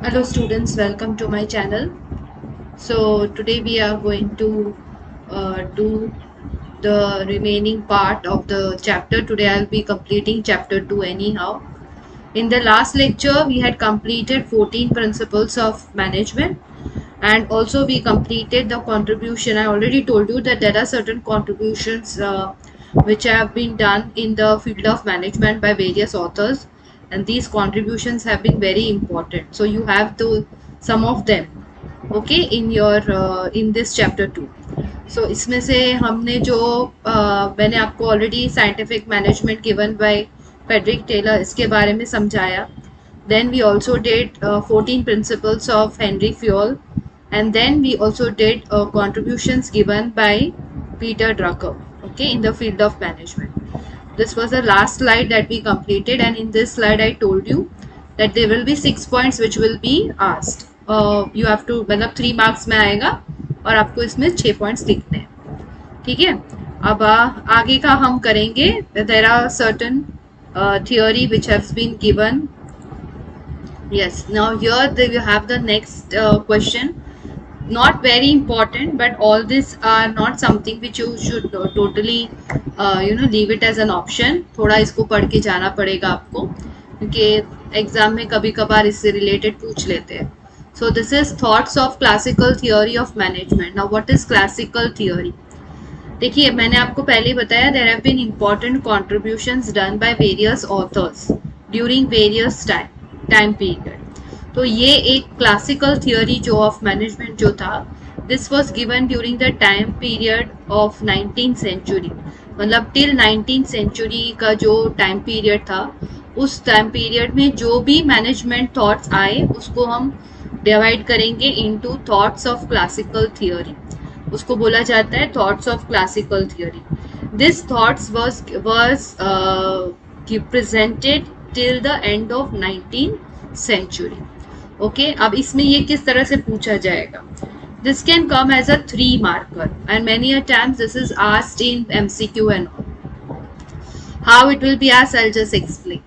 Hello students, welcome to my channel. So today we are going to do the remaining part of the chapter. Today I will be completing chapter 2 anyhow. In the last lecture we had completed 14 principles of management, and also we completed the contribution. I already told you that there are certain contributions which have been done in the field of management by various authors, and these contributions have been very important, so you have to some of them, okay, in your in this chapter 2. So इसमें से हमने जो मैंने आपको already scientific management given by Frederick Taylor इसके बारे में समझाया. Then we also did 14 principles of Henry Fayol, and then we also did contributions given by Peter Drucker, okay, in the field of management. This was the last slide that we completed, and in this slide I told you that there will be 6 points which will be asked. You have to, मतलब 3 marks में आएगा और आपको इसमें 6 points लिखने हैं, ठीक है. अब आगे का हम करेंगे. There are certain theory which has been given. Yes, now here you have the next question. Not very important, but all these are not something which you should totally leave it as an option. थोड़ा इसको पढ़ के जाना पड़ेगा आपको, क्योंकि exam में कभी कभार इससे रिलेटेड पूछ लेते हैं. So this is thoughts of classical theory of management. Now what is classical theory? देखिए, मैंने आपको पहले ही बताया there have been important contributions done by various authors during various time period. तो ये एक क्लासिकल थियोरी जो ऑफ मैनेजमेंट जो था, this was given during the time period of 19th century. मतलब टिल 19th सेंचुरी का जो टाइम पीरियड था, उस टाइम पीरियड में जो भी मैनेजमेंट थॉट्स आए उसको हम डिवाइड करेंगे into thoughts of classical theory. उसको बोला जाता है thoughts of classical theory. This thoughts was presented till the end of 19th century. Okay, अब इसमें ये किस तरह से पूछा जाएगा? This can come as a 3 marker and many a times this is asked in MCQ and all. How it will be asked, I'll just explain.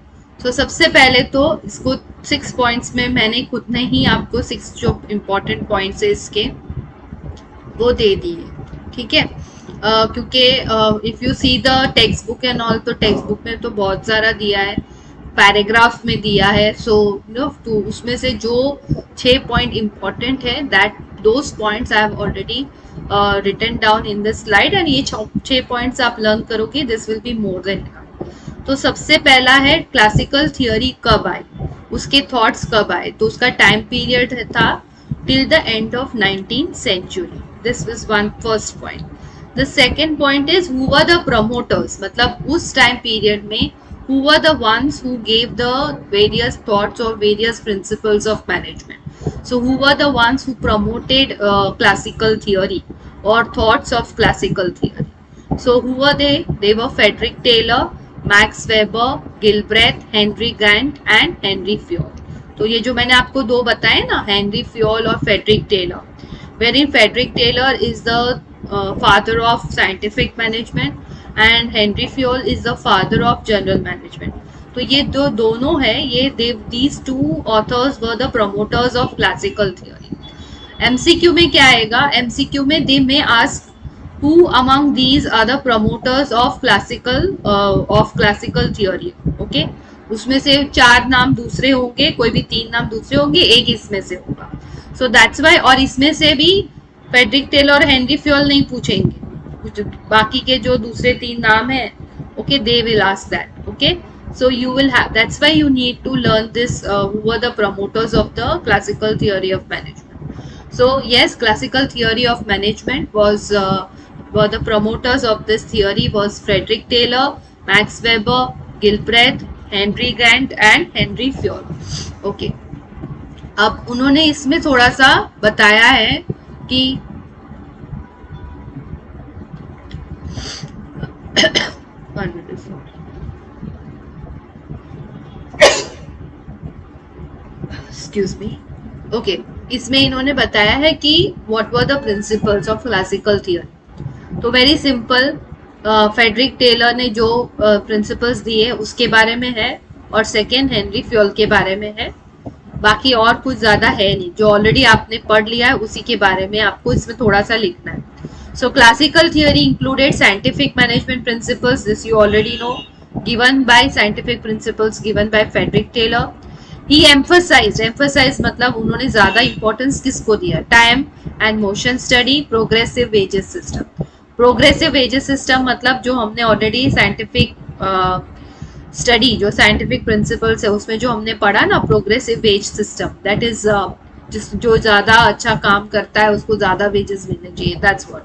So सबसे पहले तो इसको 6 points में मैंने खुद ने ही आपको 6 जो important points है इसके वो दे दिए, ठीक है. क्योंकि if you see the text book and all, तो टेक्स्ट बुक में तो बहुत सारा दिया है, पैराग्राफ में दिया है. सो तो उसमें से जो 6 पॉइंट इम्पॉर्टेंट है, that those points I have already written down in this slide, and ये 6 पॉइंट्स आप लर्न करोगे, this will be more then. तो सबसे पहला है क्लासिकल थियोरी कब आई, उसके थॉट्स कब आए. तो उसका टाइम पीरियड था till the end of 19th century. This was one first point. The second point is who were the promoters, मतलब उस टाइम पीरियड में who were the ones who gave the various thoughts or various principles of management. So who were the ones who promoted classical theory or thoughts of classical theory? So who were they? They were Frederick Taylor, Max Weber, Gilbreth, Henry Grant and Henry Fayol. तो ये जो मैंने आपको दो बताए ना, Henry Fayol और Frederick Taylor, wherein Frederick Taylor is the father of scientific management and Henry Fayol is the father of general management. तो ये जो दोनों है, ये these two authors were the promoters of classical theory. MCQ में क्या आएगा? MCQ में they may ask who among these are the promoters of classical theory. Okay, उसमें से 4 नाम दूसरे होंगे, कोई भी 3 नाम दूसरे होंगे, एक इसमें से होगा. So that's why. और इसमें से भी फेडरिक टेलर और हेनरी फ्योल नहीं पूछेंगे, बाकी के जो दूसरे 3 नाम है, okay, they will ask that. Okay, so you will have, that's why you need to learn this, who were the promoters of the classical theory of management. So yes, classical theory of management was were the promoters of this theory was Frederick Taylor, Max Weber, Gilbreth, Henry Grant and Henry Fayol. Okay, अब उन्होंने इसमें थोड़ा सा बताया है कि excuse me. Okay, इसमें इन्होंने बताया है कि what were the principles of classical theory. तो वेरी सिंपल, फेडरिक टेलर ने जो प्रिंसिपल्स दिए उसके बारे में है, और सेकेंड हेनरी फ्योल के बारे में है. बाकी और कुछ ज्यादा है नहीं, जो ऑलरेडी आपने पढ़ लिया है उसी के बारे में आपको इसमें थोड़ा सा लिखना है. So classical theory included scientific management principles, this you already know, given by scientific principles given by Frederick Taylor. He emphasized मतलब उन्होंने ज्यादा इंपॉर्टेंस किसको दिया, time and motion study, progressive wages system. Progressive wages system मतलब जो हमने already scientific study, जो scientific principles है उसमें जो हमने पढ़ा ना, progressive wage system, that is जो ज्यादा अच्छा काम करता है उसको ज्यादा वेजेस मिलने चाहिए, that's what.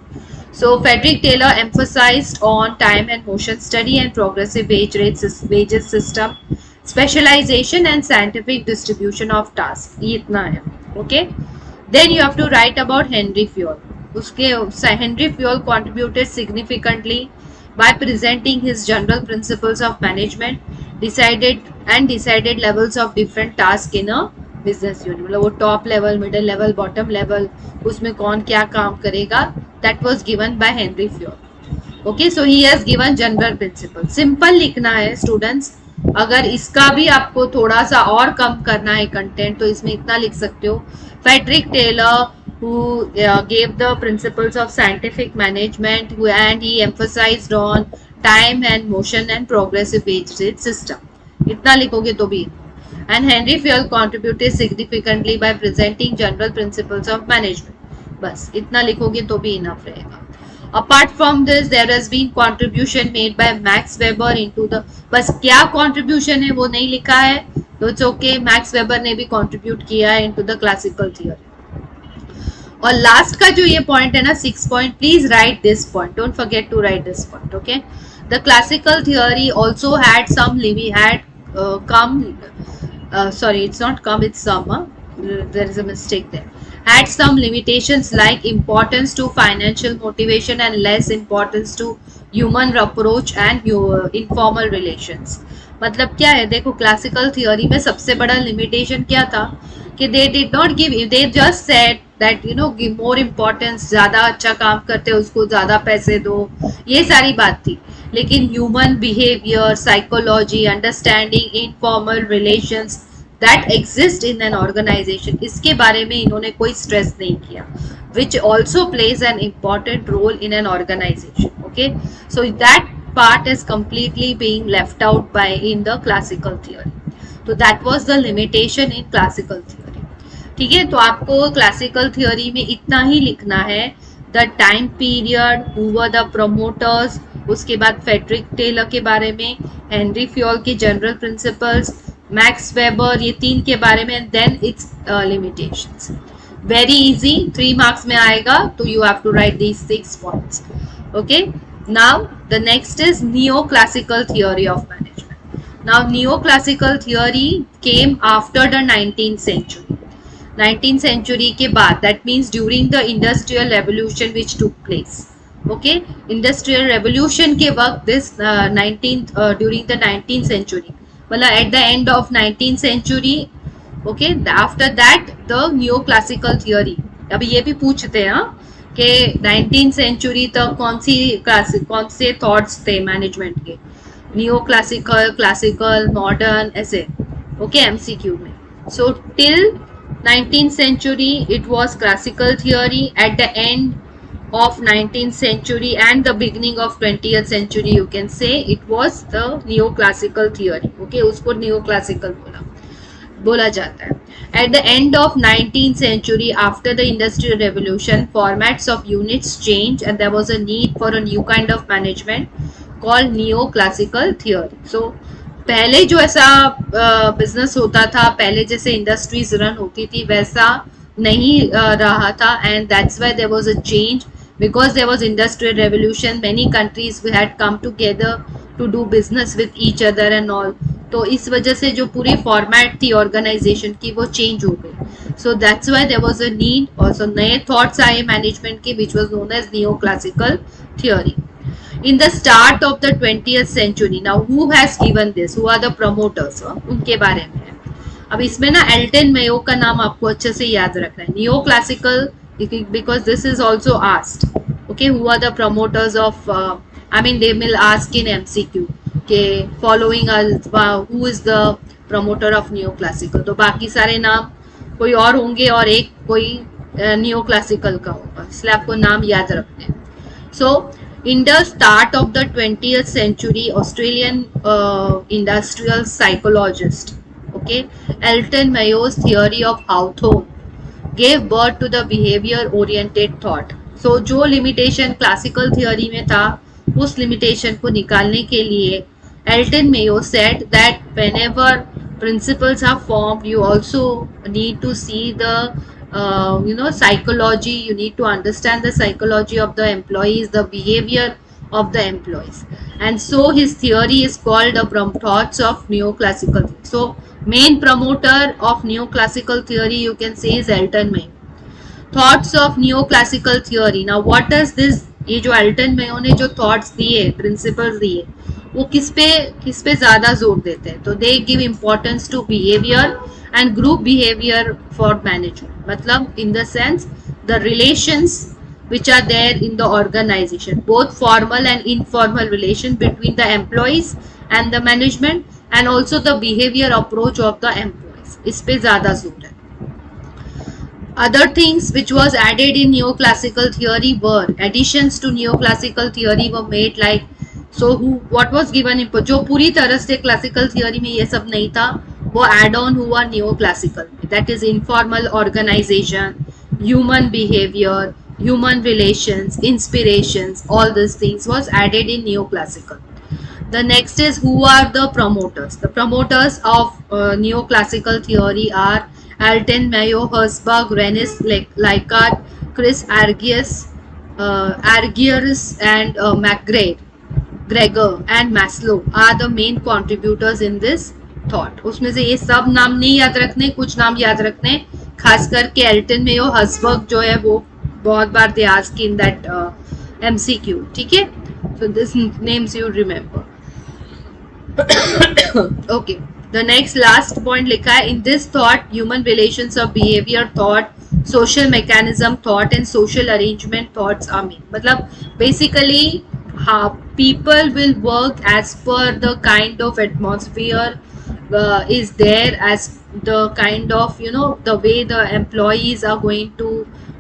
So Frederick Taylor emphasized on time and motion study and progressive wages system, specialization and scientific distribution of tasks. ये इतना है, okay? Then you have to write about Henry Fayol. उसके Henry Fayol contributed significantly by presenting his general principles of management, decided levels of different tasks in a business unit. मतलब वो top level, middle level, bottom level, उसमें कौन क्या काम करेगा, that was given by Henry Fayol. Okay, so he has given general principle. Simple लिखना है students. अगर इसका भी आपको थोड़ा सा और कम करना है कंटेंट तो इसमें इतना लिख सकते हो. Frederick Taylor who gave the principles of scientific management and he emphasized on time and motion and progressive wage rate system. इतना लिखोगे तो भी. And Henry Fayol contributed significantly by presenting general principles of management. बस इतना लिखोगे तो भी enough रहेगा. Apart from this, there has been contribution made by Max Weber into the, बस क्या contribution है वो नहीं लिखा है तो it's okay. Max Weber ने भी contribute किया है into the classical theory. और लास्ट का जो ये पॉइंट है ना 6 point, please write this point, don't forget to write this point. Okay, the classical theory also had some sorry, it's not come, it's some, there is a mistake there, had some limitations like importance to financial motivation and less importance to human approach and informal relations. मतलब क्या है, देखो classical theory में सबसे बड़ा limitation क्या था कि they did not give, they just said that you know give more importance, ज्यादा अच्छा काम करते हैं उसको ज्यादा पैसे दो, ये सारी बात थी. लेकिन human behaviour, psychology, understanding informal relations that exist in an organisation, इसके बारे में इन्होंने कोई स्ट्रेस नहीं किया, which also plays an important role in an organisation. Okay, so that part is completely being left out by in the classical theory. So that was the limitation in classical theory. ठीक है, तो आपको classical theory में इतना ही लिखना है. The time period, who were the promoters, उसके बाद फेडरिक टेलर के बारे में, हेनरी फ्योल के जनरल प्रिंसिपल्स, मैक्स वेबर, ये 3 के बारे में, then its limitations. Very easy, 3 marks में आएगा, तो you have to write these 6 points. Okay, now the next is neoclassical theory of management. Now neoclassical theory came after the 19th century. 19th century के बाद, that means during the industrial revolution which took place. Okay, industrial revolution के वक्त this during the 19th century, मतलब at the end of 19th century. Okay, after that the neoclassical theory. अभी ये भी पूछते हैं कि 19th सेंचुरी तक कौन से थॉट्स थे मैनेजमेंट के, नियो क्लासिकल, क्लासिकल, मॉडर्न, ऐसे. ओके, एमसीक्यू में. So till 19th century it was classical theory. At the end of 19th century and the beginning of 20th century you can say it was the neoclassical theory. Okay, उसको neoclassical बोला जाता है. At the end of 19th century, after the industrial revolution, formats of units changed and there was a need for a new kind of management called neoclassical theory. So पहले जो ऐसा business होता था, पहले जैसे इंडस्ट्रीज रन होती थी वैसा नहीं रहा था, and that's why there was a change because there was industrial revolution. Many countries had come together to do business with each other and all. तो इस वजह से जो पूरी फॉर्मेट थी ऑर्गेनाइजेशन की वो चेंज हो गई. So that's why there was a need, और सो नए थॉट्स आए मैनेजमेंट के which was known as neo classical theory. In the start of the 20th century, now who has given this, who are the promoters, उनके बारे में है. अब इसमें ना एल्टन मेयो का नाम आपको अच्छे से याद रखना है. Neo classical because this is also asked. Okay, who are the promoters of, I mean they will ask in MCQ के following us, who is the promoter of neo classical, तो बाकी सारे नाम कोई और होंगे और एक कोई नियो क्लासिकल का होगा, इसलिए आपको नाम याद रखने हैं. So, in the start of the 20th century, Australian industrial psychologist, okay, Elton Mayo's theory of Hawthorne gave birth to the behavior-oriented thought. So, जो limitation classical theory में था, उस limitation को निकालने के लिए Elton Mayo said that whenever principles are formed, you also need to see the psychology. You need to understand the psychology of the employees, the behavior of the employees, and so his theory is called the thoughts of neoclassical. So main promoter of neoclassical theory, you can say, is Elton Mayo. Thoughts of neoclassical theory. Now what does this, ये जो Elton Mayo ने जो thoughts दिए, principles दिए, वो किस पे ज़्यादा जोर देते हैं? तो they give importance to behaviour and group behavior for management. Matlab, in the sense, the relations which are there in the organization, both formal and informal relation between the employees and the management, and also the behavior approach of the employees. इस पे ज़्यादा जोर है. Other things which was added in neoclassical theory were additions to neoclassical theory were made, like so what was given input, जो पूरी तरह से classical theory में ये सब नहीं था, वो एड ऑन हुआ new classical. That is informal organisation, human behaviour, human relations, inspirations, all this things was added in new classical. The next is who are the promoters. The promoters of neoclassical theory are Elton Mayo, Herzberg, Rennes, Likert, Chris Argyris, and McGregor and Maslow are the main contributors in this thought. उसमें से ये सब नाम नहीं याद रखने, कुछ नाम याद रखने, खास करके एल्टन मेयो, हर्सबर्ग जो है वो बहुत बार they ask in that MCQ. ठीक है, so this names you remember. Okay, the next last point लिखा है, in this thought human relations of behaviour thought, social mechanism thought and social arrangement thoughts are main. मतलब basically people will work as per the kind of atmosphere is there, as the kind of the way the employees are going to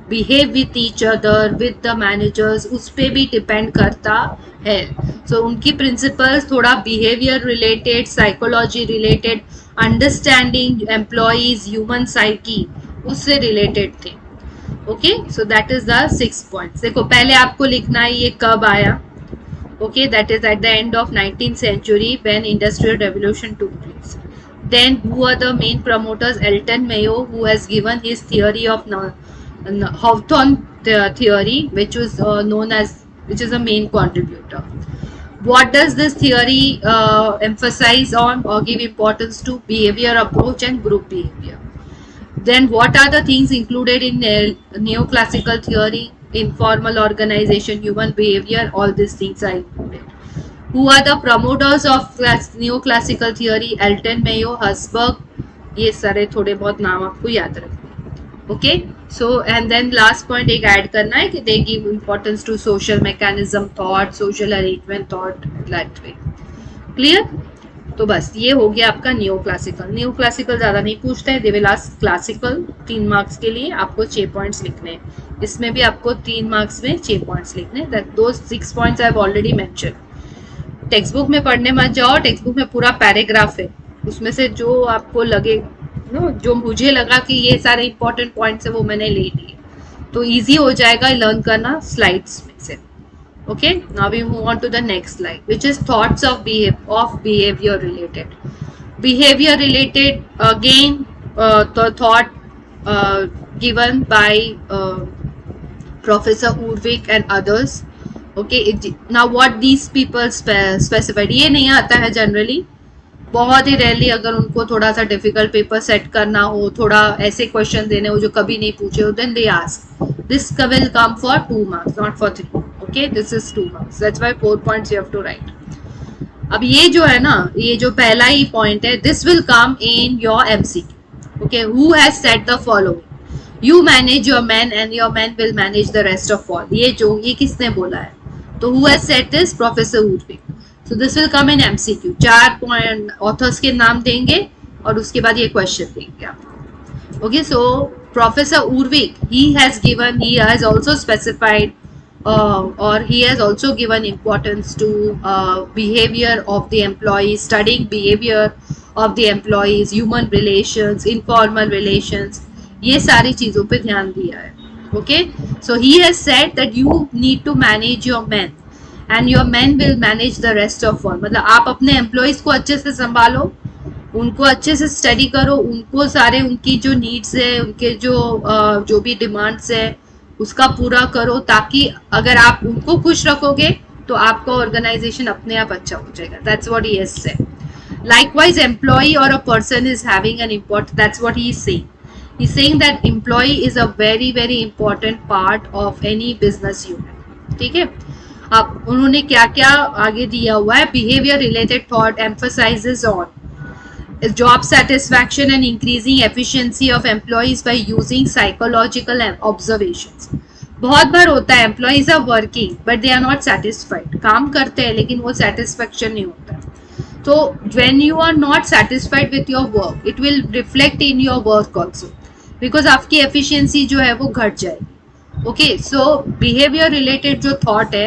behave with each other, with the managers, उस पे भी depend करता है. So उनकी principles थोड़ा behavior related, psychology related, understanding employees, human psyche, उससे related थे. Okay, so that is the 6 points. देखो पहले आपको लिखना है ये कब आया. Okay, that is at the end of 19th century when industrial revolution took place. Then who are the main promoters? Elton Mayo, who has given his theory of Hawthorne theory, which was known as, which is a main contributor. What does this theory emphasize on or give importance to? Behavior approach and group behavior. Then what are the things included in neoclassical theory? Informal organization, human behavior, all these things are included. Who are the promoters of neoclassical theory? Elton Mayo, Herzberg. ये सारे थोड़े बहुत नाम आपको याद रखने. Okay, so and then last point एक add करना है कि they give importance to social mechanism thought, social arrangement thought, that way. Clear? तो बस ये हो गया आपका न्यू क्लासिकल. न्यू क्लासिकल ज़्यादा नहीं पूछते हैं, दे विल आस्क क्लासिकल. 3 मार्क्स के लिए आपको 6 पॉइंट्स लिखने हैं. इसमें भी आपको 3 मार्क्स में 6 पॉइंट्स लिखने हैं. That those 6 points I have already mention. Text book में पढ़ने मत जाओ, टेक्स्ट बुक में पूरा पैराग्राफ है, उसमें से जो आपको लगे जो मुझे लगा कि ये सारे इंपॉर्टेंट पॉइंट्स है वो मैंने ले लिए, तो ईजी हो जाएगा लर्न करना स्लाइड्स में से. Okay, now we move on to the next slide, which is thoughts of behavior related. Behavior related, again, the thought given by Professor Urvik and others. Okay, now what these people specified, ये नहीं आता है generally, बहुत ही rarely. अगर उनको थोड़ा सा difficult paper set करना हो, थोड़ा ऐसे क्वेश्चन देने हो जो कभी नहीं पूछे हो, then they ask. This will come for 2 marks, not for 3. Okay, this is 2 marks. That's why 4 points you have to write. अब ये जो है ना, ये जो पहला ही पॉइंट है, this will come in your MCQ. Okay, who has said the following? You manage your men and your men will manage the rest of all. ये किसने बोला है? तो who has said this? Professor Urvik. So this will come in MCQ. 4 point authors के नाम देंगे और उसके बाद ये क्वेश्चन देंगे आप. Okay, so Professor Urvik, he has also specified or he has also given importance to behavior of the employees, studying behavior of the employees, human relations, informal relations, ये सारी चीज़ों पे ध्यान दिया है. Okay, so he has said that you need to manage your men and your men will manage the rest of all. मतलब आप अपने employees को अच्छे से संभालो, उनको अच्छे से स्टडी करो, उनको सारे उनकी जो नीड्स है, उनके जो भी डिमांड्स है उसका पूरा करो, ताकि अगर आप उनको खुश रखोगे तो आपका ऑर्गेनाइजेशन अपने आप अच्छा हो जाएगा. That's what he has said. Likewise, employee or a person is having an important, that's what he is saying. He's saying that employee is a very very important part of any business unit. ठीक है. अब उन्होंने क्या क्या आगे दिया हुआ है. Behavior related thought emphasizes on job satisfaction and increasing efficiency of employees by using psychological observations. बहुत बार होता है employees are working but they are not satisfied. काम करते हैं लेकिन वो satisfaction नहीं होता. तो when you are not satisfied with your work, it will reflect in your work also, because आपकी efficiency जो है वो घट जाएगी. Okay, so behavior related जो thought है,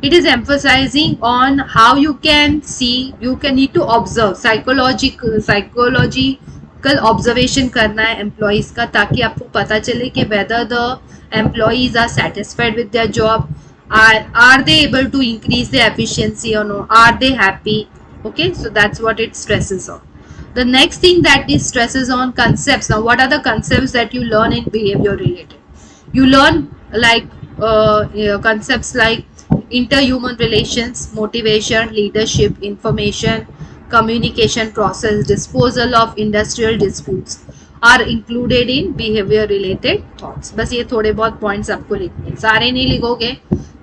it is emphasizing on how you can see, you can need to observe, psychological observation करना है employees का, ताकि आपको पता चले कि whether the employees are satisfied with their job, are they able to increase their efficiency or no, are they happy. Okay, so that's what it stresses on. The next thing that it stresses on concepts. Now what are the concepts that you learn in behavior related? You learn like concepts like interhuman relations, motivation, leadership, information, communication process, disposal of industrial disputes are included in behavior related thoughts. बस ये थोड़े बहुत points आपको लिखने हैं. सारे नहीं लिखोगे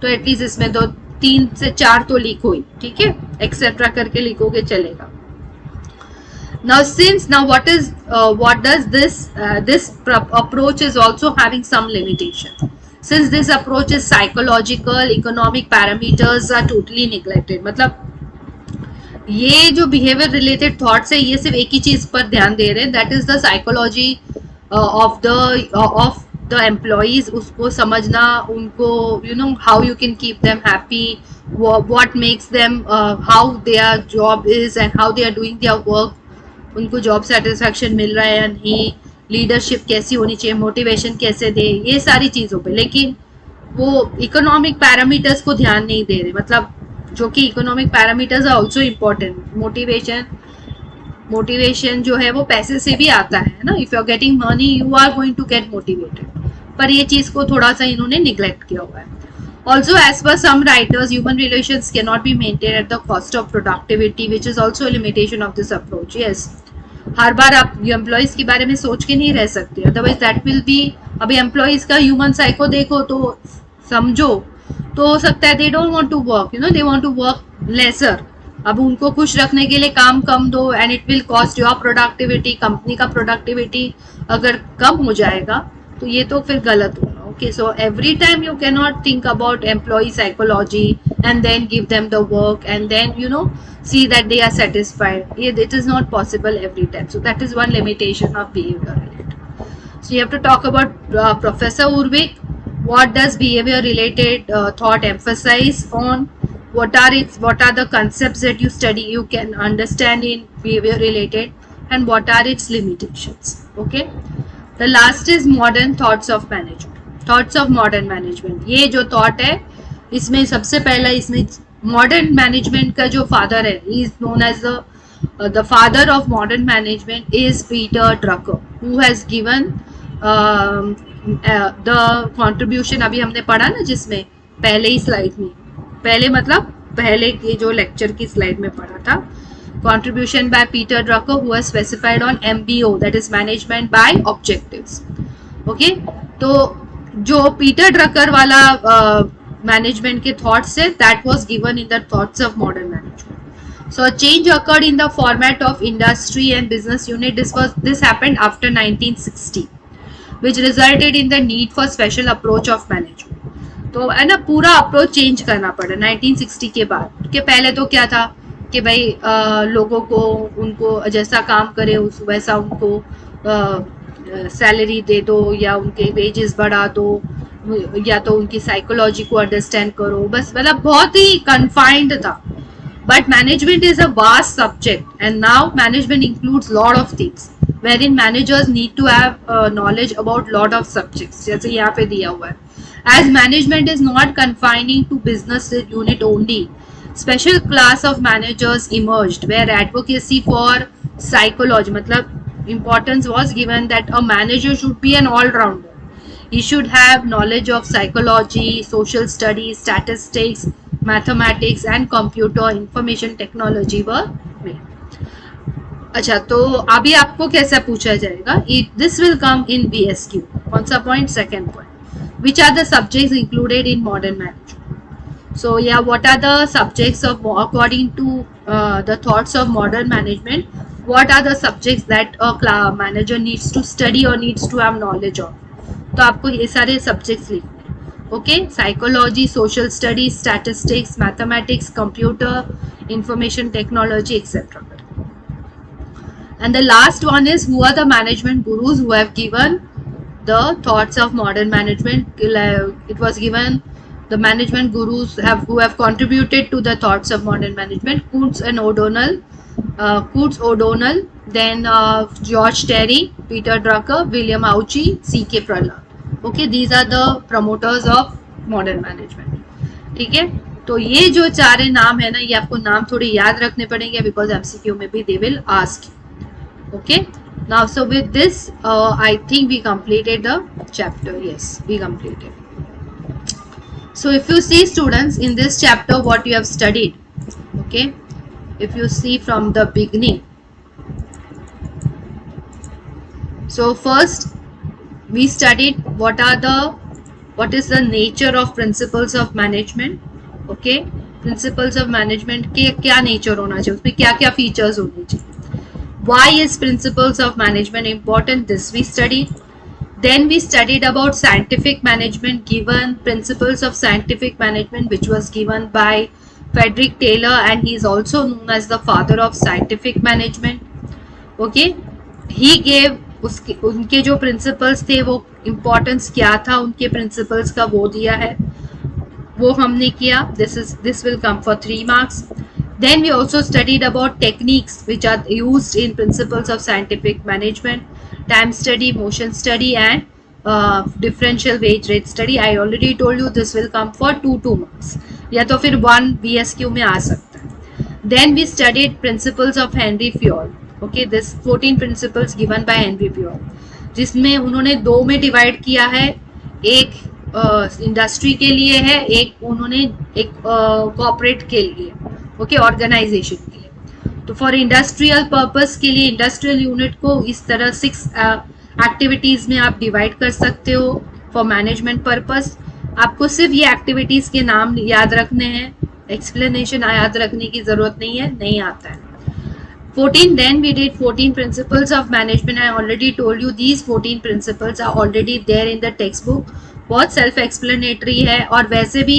तो एटलीस्ट इसमें तो 3 से 4 तो लिखो ही. ठीक है, एक्सेट्रा करके लिखोगे चलेगा. Now what does this approach is also having some limitation. Since this approach is psychological, economic parameters are totally neglected. मतलब ये जो behavior related thoughts है, ये सिर्फ एक ही चीज पर ध्यान दे रहे हैं, that is the psychology of the employees. उसको समझना, उनको how you can keep them happy, what makes them how their job is and how they are doing their work, उनको जॉब सेटिस्फैक्शन मिल रहा है या नहीं, लीडरशिप कैसी होनी चाहिए, मोटिवेशन कैसे दे, ये सारी चीज़ों पे. लेकिन वो इकोनॉमिक पैरामीटर्स को ध्यान नहीं दे रहे. मतलब जो कि economic parameters are also important. Motivation जो है वो पैसे से भी आता है ना. If you are getting money you are going to get motivated. पर ये चीज़ को थोड़ा सा इन्होंने निग्लेक्ट किया हुआ है. Also, as per some writers, human relations cannot be maintained at the cost of productivity, which is also a limitation of this approach. Yes, हर बार आप एम्प्लॉयज़ के बारे में सोच के नहीं रह सकते, अदरवाइज दैट विल बी. अभी एम्प्लॉयज़ का ह्यूमन साइको देखो तो समझो तो हो सकता है they don't want to work, they want to work lesser. अब उनको खुश रखने के लिए काम कम दो and it will cost your productivity. Company का प्रोडक्टिविटी अगर कम हो जाएगा तो ये तो फिर गलत होगा. Okay, so every time you cannot think about employee psychology and then give them the work and then see that they are satisfied. It is not possible every time. So that is one limitation of behavior related. So you have to talk about Professor Urvik. What does behavior related thought emphasize on? What are the concepts that you study, you can understand in behavior related, and what are its limitations. Okay. The last is modern thoughts of management. Thoughts of modern management. ये जो thought है इसमें सबसे पहला, इसमें modern management का जो father है, he is known as the father of modern management is Peter Drucker, who has given the contribution. अभी हमने पढ़ा ना जिसमें पहले ही स्लाइड में, पहले के जो लेक्चर की स्लाइड में पढ़ा था, contribution by Peter Drucker who has specified on MBO, that is management by objectives. Okay, तो जो पीटर ड्रकर वाला मैनेजमेंट के थॉट्स है, that was given in the thoughts of modern management. So a change occurred in the format of industry and business unit. This happened after 1960 which resulted in the need for special approach of management. तो है ना, पूरा approach change करना पड़ा 1960 के बाद. कि पहले तो क्या था, कि भाई लोगों को उनको जैसा काम करे उस वैसा उनको सैलरी दे दो या उनके वेजेस बढ़ा दो या तो उनकी साइकोलॉजी को अंडरस्टैंड करो, बस मतलब बहुत ही कन्फाइंड था. But management is a vast subject and now management includes lot of things wherein managers need to have knowledge about lot of subjects. जैसे यहाँ पे दिया हुआ है, as management is not confining to business unit only, special class of managers emerged where advocacy for psychology मतलब importance was given that a manager should be an all-rounder. He should have knowledge of psychology, social studies, statistics, mathematics and computer information technology were made. अच्छा, तो अभी आपको कैसा पूछा जाएगा, this will come in BSQ. कौन सा point? Second point. Which are the subjects included in modern management? So yeah, what are the subjects of, according to the thoughts of modern management, what are the subjects that a manager needs to study or needs to have knowledge of? तो आपको ये सारे subjects लिखने हैं. Okay, psychology, social studies, statistics, mathematics, computer, information technology, etc. And the last one is, who are the management gurus who have given the thoughts of modern management? It was given the management gurus who have contributed to the thoughts of modern management: Coates O'Donnell, then George Terry, Peter Drucker, William Auchi, C.K. Prahalad. Okay, these are the promoters of modern management. ठीक है, तो ये जो चारे नाम है ना, ये आपको नाम थोड़े याद रखने पड़ेंगे बिकॉज MCQ में भी they will ask you. Okay, now so with this I think we completed the chapter. Yes, we completed. So if you see students, in this chapter what you have studied, okay, if you see from the beginning, so first we studied what is the nature of principles of management. Okay, principles of management के क्या nature होना चाहिए, उसमें क्या क्या features होने चाहिए. Why is principles of management important? This we studied. Then we studied about scientific management, given principles of scientific management, which was given by Frederick Taylor, and he is also known as the father of scientific management. Okay, he gave उनके जो principles थे वो importance क्या था उनके principles का वो दिया है, वो हमने किया. This will come for 3 marks. Then we also studied about techniques which are used in principles of scientific management: time study, motion study and differential wage rate study. I already told you this will come for 2 marks या तो फिर 1 BSQ में आ सकता है. Then we studied principles of Henry Fayol. Okay, this 14 principles given by Henry Fayol, जिसमें उन्होंने 2 में divide किया है. एक इंडस्ट्री के लिए है, एक उन्होंने एक कॉर्पोरेट के लिए, ओके, ऑर्गेनाइजेशन के लिए. तो फॉर इंडस्ट्रियल पर्पस के लिए इंडस्ट्रियल यूनिट को इस तरह 6 एक्टिविटीज़ में आप डिवाइड कर सकते हो. फॉर मैनेजमेंट पर्पस आपको सिर्फ ये एक्टिविटीज़ के नाम याद रखने हैं, एक्सप्लेनेशन याद रखने की ज़रूरत नहीं है, नहीं आता है. 14, then we did 14 principles of management. I already told you these 14 principles are already there in the textbook. बहुत सेल्फ एक्सप्लेनेटरी है और वैसे भी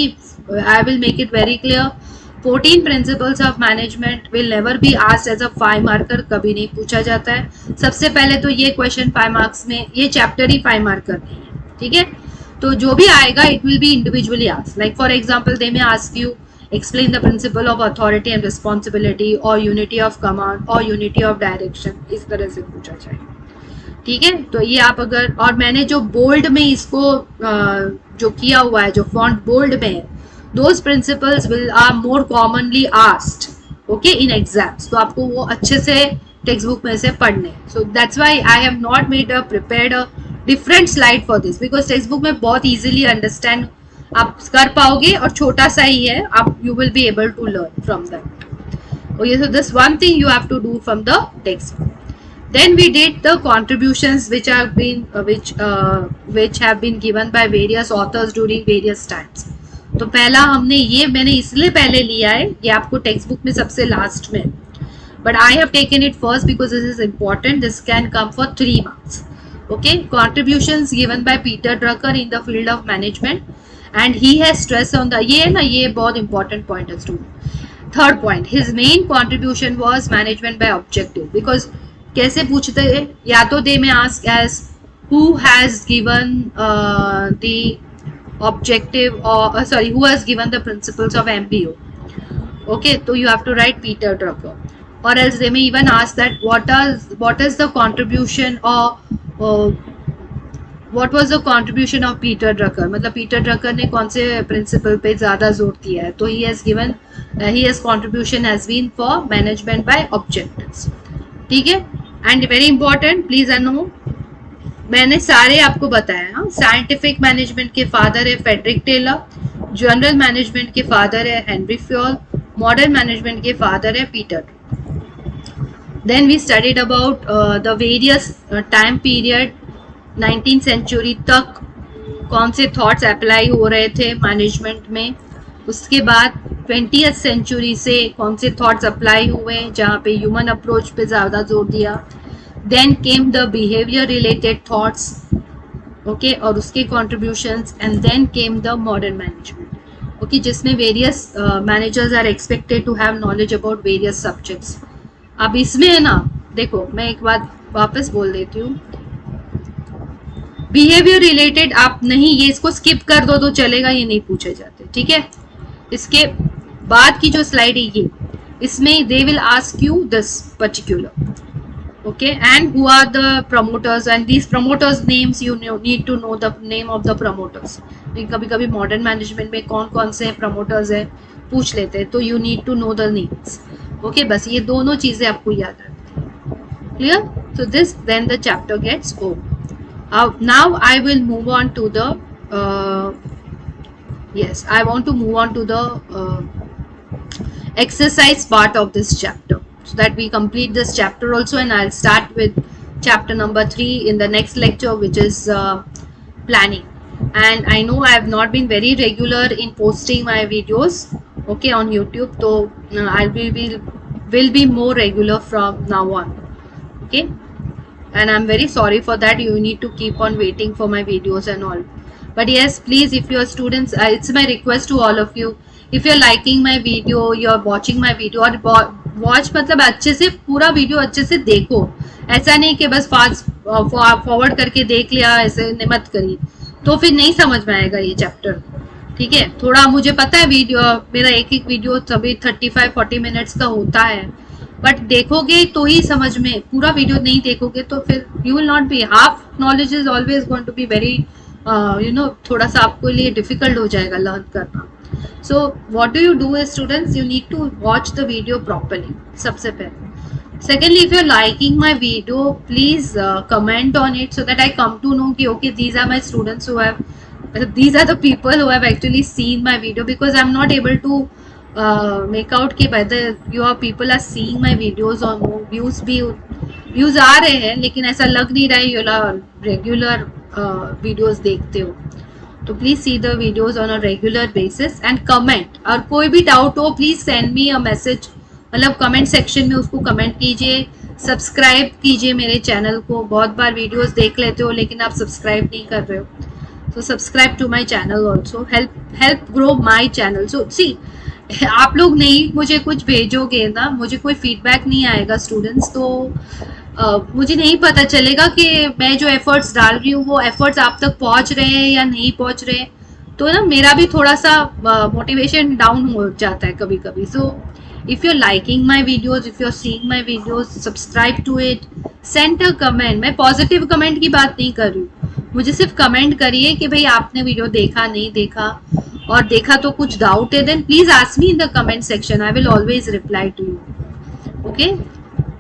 I will make it very clear, 14 principles of management will never be asked as a 5 marker. कभी नहीं पूछा जाता है. सबसे पहले तो ये क्वेश्चन 5 मार्क्स में, ये चैप्टर ही 5 मार्कर नहीं है, ठीक है. तो जो भी आएगा it will be individually asked. Like for example they may ask you explain the principle of authority and responsibility or unity of command or unity of direction, इस तरह से पूछा जाए, ठीक है. तो ये आप अगर, और मैंने जो बोल्ड में इसको जो किया हुआ है, जो फॉन्ट बोल्ड में है, those principles will are more commonly asked, okay, in exams. तो आपको वो अच्छे से टेक्स्ट बुक में से पढ़ने. So that's why I have not prepared a different slide for this, because text book में बहुत easily understand आप कर पाओगे और छोटा सा ही है, आप you will be able to learn from that. Okay, so this one thing you have to do from the text. Then we did the contributions which have been given by various authors during various times. तो पहला हमने ये, मैंने इसलिए पहले लिया है, ये आपको टेक्स्ट बुक में सबसे लास्ट में, but I have taken it first because this is important. This can come for 3 marks. Okay, contributions given by Peter Drucker in the field of management. And he has stressed on the, ये ना, ये बहुत important point है student. Third point, his main contribution was management by objective, because कैसे पूछते हैं, या तो they may ask as who has given the objective or sorry, who has given the principles of MBO. Okay, so you have to write Peter Drucker, or else they may even ask that what is the contribution or what was the contribution of Peter Drucker, मतलब Peter Drucker ने कौन से principle पे ज़्यादा जोर दिया है, तो he has given his contribution has been for management by objectives. ठीक है, and very important, please know, मैंने सारे आपको बताया. साइंटिफिक मैनेजमेंट के फादर है फ्रेडरिक टेलर, जनरल मैनेजमेंट के फादर है हेनरी फ्योल, मॉडर्न मैनेजमेंट के फादर है Peter. Then we studied about the various time period 19th century तक कौन से थॉट्स अप्लाई हो रहे थे मैनेजमेंट में. उसके बाद 20th सेंचुरी से कौन से थॉट्स अप्लाई हुए जहाँ पे ह्यूमन अप्रोच पे ज़्यादा जोर दिया. Then came the behavior related thoughts, okay, और उसके contributions, and then came the modern management, okay, जिसमें various managers are expected to have knowledge about various subjects. अब इसमें है ना, देखो मैं एक बात वापस बोल देती हूँ, बिहेवियर रिलेटेड आप नहीं, ये इसको स्किप कर दो तो चलेगा, ये नहीं पूछे जाते. ठीक है, इसके बाद की जो स्लाइड है ये, इसमें दे will ask you this particular. Okay, and who are the promoters, and these promoters names you need to know the name of the promoters. कभी कभी मॉडर्न मैनेजमेंट में कौन कौन से promoters है पूछ लेते हैं, तो you need to know the names. Okay, बस ये दोनों चीजें आपको याद रखनी है. Clear? So this then the chapter gets over. Now I will move on to the yes, I want to move on to the exercise part of this chapter, so that we complete this chapter also, and I'll start with chapter number 3 in the next lecture, which is planning. And I know I have not been very regular in posting my videos, okay, on YouTube, so I will be more regular from now on, okay, and I'm very sorry for that. You need to keep on waiting for my videos and all, but yes, please, if you're students, it's my request to all of you, if you're liking my video, you're watching my video, or watch मतलब अच्छे से पूरा video अच्छे से देखो, ऐसा नहीं कि बस फास्ट फॉरवर्ड करके देख लिया, ऐसे मत करिए, तो फिर नहीं समझ में आएगा ये चैप्टर. ठीक है, थोड़ा मुझे पता है वीडियो मेरा एक एक वीडियो सभी 35-40 मिनट्स का होता है, बट देखोगे तो ही समझ में, पूरा वीडियो नहीं देखोगे तो फिर you will not be, half knowledge is always going to be very थोड़ा सा आपको लिए डिफिकल्ट हो जाएगा लर्न करना. So what do you do as students? You need to watch the video properly. सबसे पहले. Secondly, if you're liking my video, please comment on it so that I come to know कि okay, these are my students who have, these are the people who have actually seen my video, because I'm not able to make out कि whether your people are seeing my videos or no. views आ रहे हैं, लेकिन ऐसा लग नहीं रहा है you regular videos देखते हो. तो please see the videos on a regular basis and comment, और कोई भी डाउट हो please send me a message, मतलब कमेंट सेक्शन में उसको कमेंट कीजिए. सब्सक्राइब कीजिए मेरे चैनल को, बहुत बार वीडियोस देख लेते हो लेकिन आप सब्सक्राइब नहीं कर रहे हो, तो subscribe to my channel also, help grow my channel. So see, आप लोग नहीं मुझे कुछ भेजोगे ना, मुझे कोई फीडबैक नहीं आएगा स्टूडेंट्स, तो मुझे नहीं पता चलेगा कि मैं जो एफर्ट्स डाल रही हूँ वो एफर्ट्स आप तक पहुँच रहे हैं या नहीं पहुँच रहे, तो ना मेरा भी थोड़ा सा मोटिवेशन डाउन हो जाता है कभी कभी. So if you are liking my videos, if you are seeing my videos, subscribe to it, send a comment. मैं पॉजिटिव कमेंट की बात नहीं कर रही हूँ, मुझे सिर्फ कमेंट करिए कि भाई आपने वीडियो देखा नहीं देखा, और देखा तो कुछ डाउट है, then please ask me in the comment section, I will always reply to you.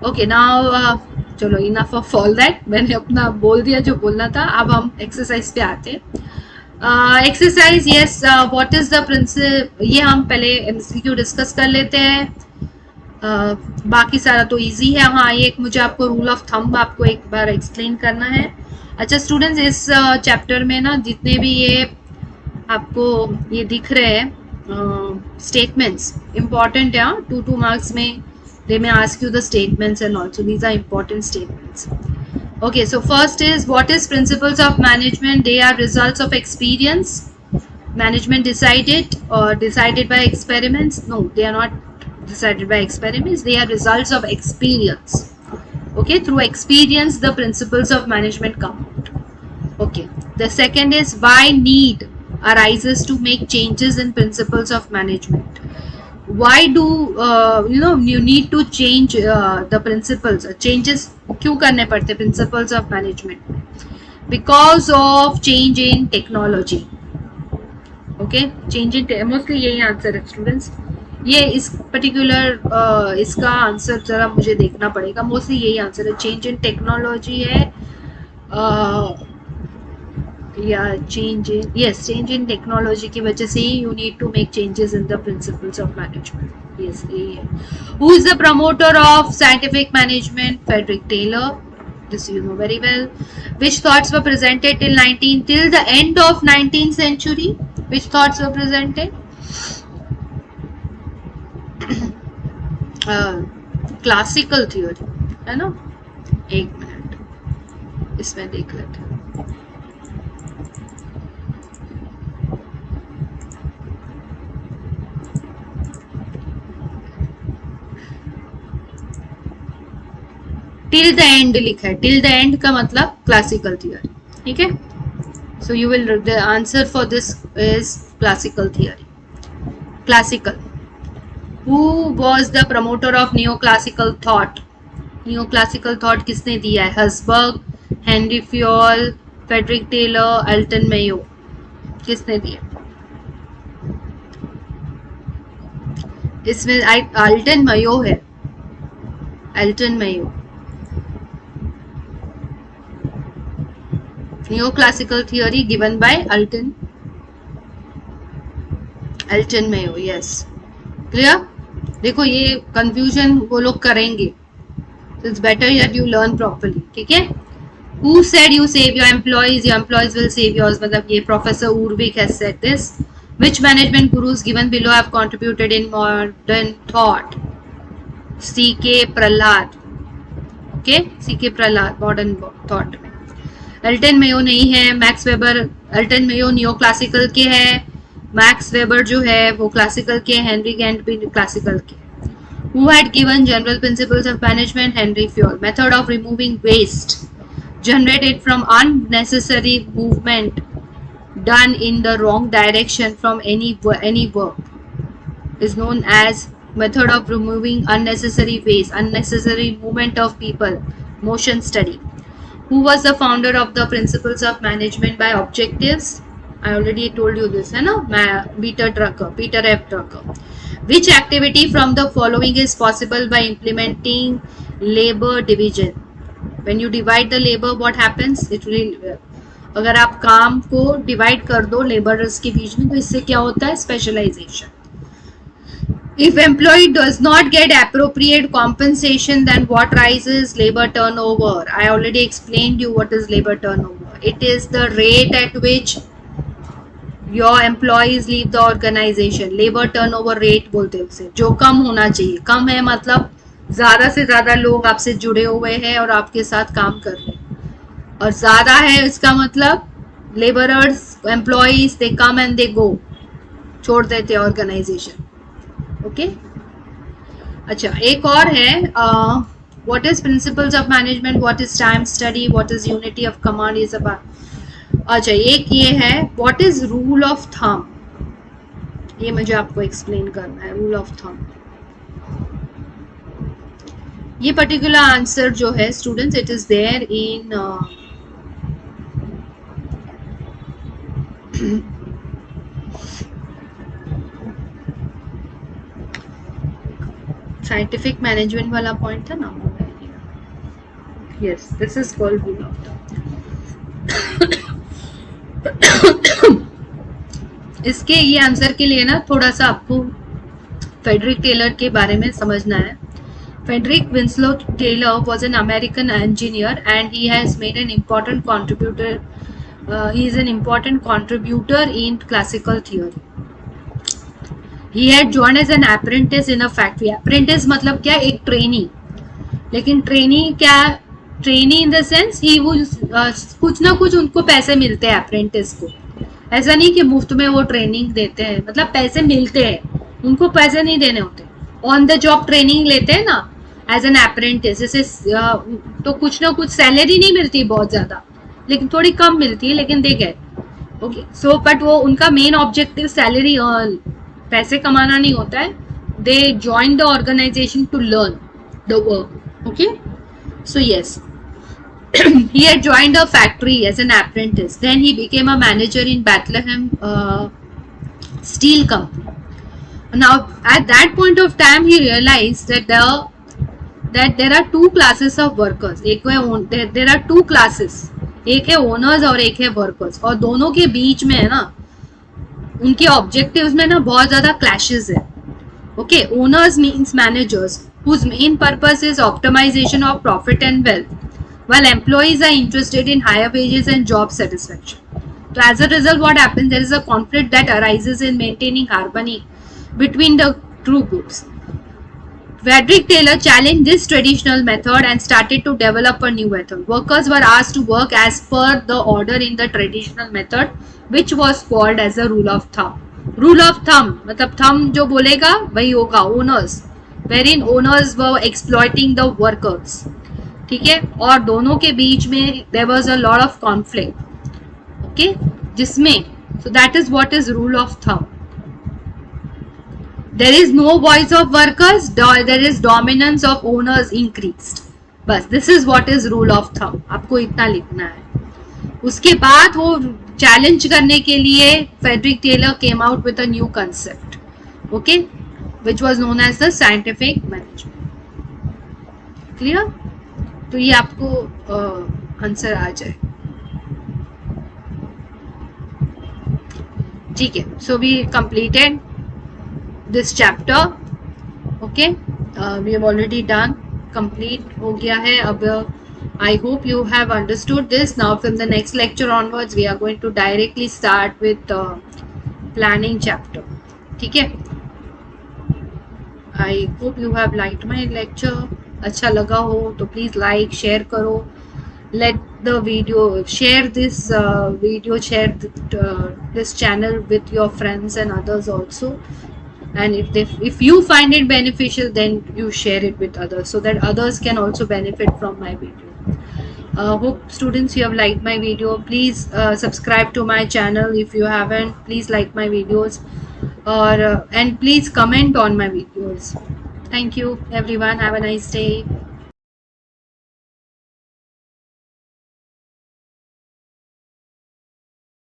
Okay now चलो, इनफ ऑफ ऑल दैट, मैंने अपना बोल दिया जो बोलना था. अब हम एक्सरसाइज पे आते हैं. Exercise, yes, what is the principle, ये हम पहले एमसीक्यू डिस्कस कर लेते हैं. बाकी सारा तो इजी है. हाँ, ये एक मुझे आपको रूल ऑफ थंब आपको एक बार एक्सप्लेन करना है. अच्छा स्टूडेंट्स, इस चैप्टर में ना जितने भी ये आपको ये दिख रहे हैं स्टेटमेंट्स इंपॉर्टेंट है. 2 मार्क्स में they may ask you the statements and also these are important statements. Okay, so first is, what is principles of management? They are results of experience. Management decided or decided by experiments? No, they are not decided by experiments. They are results of experience. Okay, through experience the principles of management come out. Okay, the second is why need arises to make changes in principles of management. Why do you need to change the principles, changes क्यों करने पड़ते principles of management? Because of change in technology. Okay, change in mostly यही answer है students. ये इस particular इसका answer जरा मुझे देखना पड़ेगा. मोस्टली यही आंसर है. चेंज इन टेक्नोलॉजी है या चेंज इन टेक्नोलॉजी की वजह से ही you need to make changes in the principles of management. Yes, यही है. Who is the promoter of scientific management? Frederick Taylor. This you know very well. Which thoughts were presented till the end of 19th century? Which thoughts were presented? Classical theory है ना. एक minute इसमें देख लेते हैं. Till the and लिखा है. Till the and का मतलब क्लासिकल थियोरी. ठीक है. So you will the answer for this is classical theory. Classical. Who was the promoter of neoclassical thought? Neoclassical thought किसने दिया है? Herzberg, Henri Fayol, Frederick Taylor, Elton Mayo. किसने दिया? इसमें एल्टन मेयो है. Elton Mayo. Neoclassical theory given by Alton Mayo. Yes. Clear? देखो ये confusion वो लोग करेंगे. So it's better that you learn properly. ठीक है. Who said you save your employees will save yours? मतलब ये Professor Urvik has said this. Which management gurus given below have contributed in modern thought? C.K. Prahlad. Okay, C.K. Prahlad modern thought में. Elton Mayo नहीं है. Max Weber. Elton Mayo neo classical के है. Max Weber जो है वो classical के. Henry Gantt भी क्लासिकल के. Who had given general principles of management? Henry Fayol. Method of removing waste generated from unnecessary movement done in the wrong direction from any work is known as method of removing unnecessary waste, unnecessary movement of people, motion study. Who was the founder of the principles of management by objectives? I already told you this, है ना. Peter F. Drucker. Which activity from the following is possible by implementing labor division? When you divide the labor, what happens? It will. अगर आप काम को divide कर दो labourers के बीच में तो इससे क्या होता है? Specialisation. If employee does not get appropriate compensation, then what rises? Labor turnover. I already explained you what is labor turnover. It is the rate at which your employees leave the organization. Labor turnover rate बोलते हैं उसे. जो कम होना चाहिए. कम है मतलब ज़्यादा से ज़्यादा लोग आपसे जुड़े हुए हैं और आपके साथ काम कर रहे हैं. और ज़्यादा है इसका मतलब laborers, employees, they come and they go. छोड़ देते हैं ऑर्गेनाइजेशन. ओके. अच्छा, एक और है. What is principles of management, what is time study, what is unity of command, ये सब. अच्छा, एक ये है what is rule of thumb. ये मुझे आपको एक्सप्लेन करना है. Rule of thumb. ये पर्टिकुलर आंसर जो है students, it is there in scientific management वाला पॉइंट था ना. Yes, this is called rule of thumb. इसके ये आंसर के लिए ना थोड़ा सा आपको फ्रेडरिक टेलर के बारे में समझना है. Frederick Winslow Taylor was an American engineer and he has made an important contributor. He is an important contributor in classical theory. He had joined as an apprentice in a factory. Apprentice मतलब क्या? एक trainee. लेकिन trainee क्या? Trainee in the sense ही वो कुछ ना कुछ उनको पैसे मिलते हैं अप्रेंटिस को. ऐसा नहीं कि मुफ्त में वो ट्रेनिंग देते हैं. मतलब पैसे मिलते हैं, उनको पैसे नहीं देने होते. ऑन द जॉब ट्रेनिंग लेते हैं ना एज एन अप्रेंटिस, जैसे तो कुछ ना कुछ सैलरी नहीं मिलती बहुत ज्यादा, लेकिन थोड़ी कम मिलती है, लेकिन दे गए। ओके, सो बट वो उनका मेन ऑब्जेक्टिव सैलरी पैसे कमाना नहीं होता है। They join the organisation to learn the work. Okay, so yes, he had joined a factory as an apprentice. Then he became a manager in Bethlehem steel company. Now at that point of time he realized that there are two classes of workers. there are two classes, एक है owners और एक है workers, और दोनों के बीच में है ना उनके ऑब्जेक्टिव्स में ना बहुत ज्यादा क्लैशेस है। Okay, owners means managers whose main purpose is optimization of profit and wealth, while employees are interested in higher wages and job satisfaction. So as a result, what happens, there is a conflict that arises in maintaining harmony between the two groups. Frederick Taylor challenged this traditional method and started to develop a new method. Workers were asked to work as per the order in the traditional method, which was called as a rule of thumb. Rule of thumb मतलब थम जो बोलेगा वही होगा, owners, wherein owners were exploiting the workers. ठीक है, और दोनों के बीच में there was a lot of conflict. okay, जिसमें so that is what is rule of thumb. There is no voice of workers, there is dominance of owners increased. बस this is what is rule of thumb. आपको इतना लिखना है। उसके बाद वो challenge करने के लिए Frederick Taylor came out with a new concept, okay, which was known as the scientific management. Clear? तो ये आपको आंसर आ जाए। ठीक है, so we completed this chapter. Okay, we have already done, complete हो गया है। अब I hope you have understood this. Now from the next lecture onwards we are going to directly start with planning chapter. ठीक है, I hope you have liked my lecture. अच्छा लगा हो तो please like, share करो, let the video, share this video, share this channel with your friends and others also. And if you find it beneficial, then you share it with others so that others can also benefit from my video. Hope students you have liked my video. Please subscribe to my channel if you haven't. Please like my videos, or and please comment on my videos. Thank you everyone. Have a nice day.